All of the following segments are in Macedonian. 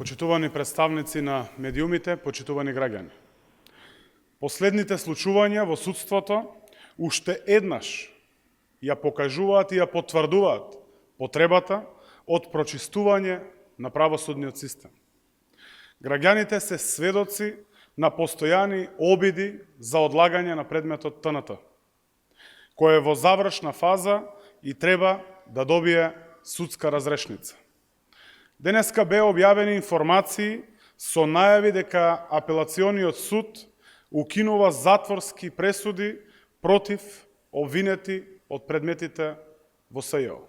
Почитувани представници на медиумите, почитувани граѓани. Последните случувања во судството уште еднаш ја покажуваат и ја потврдуваат потребата од прочистување на правосудниот систем. Граѓаните се сведоци на постојани обиди за одлагање на предметот ТНТ, кој е во завршна фаза и треба да добие судска разрешница. Денеска беа објавени информации со најави дека апелациониот суд укинува затворски пресуди против обвинети од предметите во СЈО.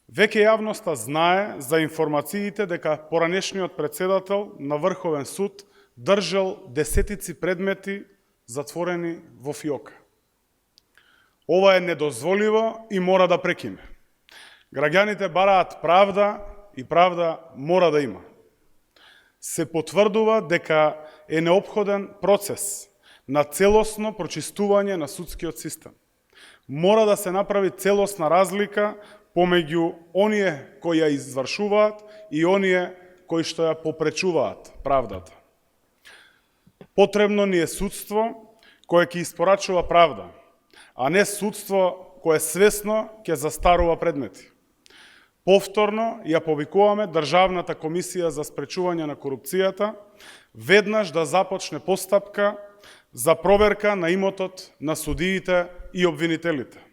Веќе јавноста знае за информациите дека поранешниот председател на Врховен суд држал десетици предмети затворени во фиока. Ова е недозволиво и мора да прекине. Граѓаните бараат правда и правда мора да има. Се потврдува дека е неопходен процес на целосно прочистување на судскиот систем. Мора да се направи целосна разлика помеѓу оние кои ја извршуваат и оние кои што ја попречуваат правдата. Потребно ни е судство кое ќе испорачува правда, а не судство кое свесно ќе застарува предмети. Повторно ја повикуваме Државната комисија за спречување на корупцијата веднаш да започне постапка за проверка на имотот на судиите и обвинителите.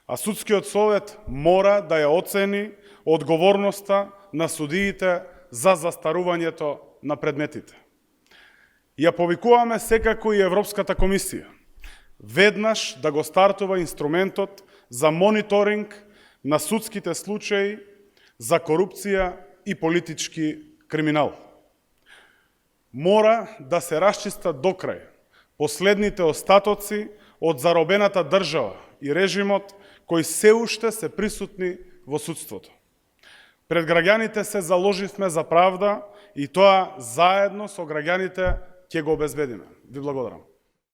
А Судскиот совет мора да ја оцени одговорноста на судиите за застарувањето на предметите. Ја повикуваме секако и Европската комисија веднаш да го стартува инструментот за мониторинг на судските случаи за корупција и политички криминал. Мора да се расчистат докрај последните остатоци од заробената држава и режимот кои се уште се присутни во судството. Пред граѓаните се заложивме за правда и тоа заедно со граѓаните ќе го обезбедиме. Ви благодарам.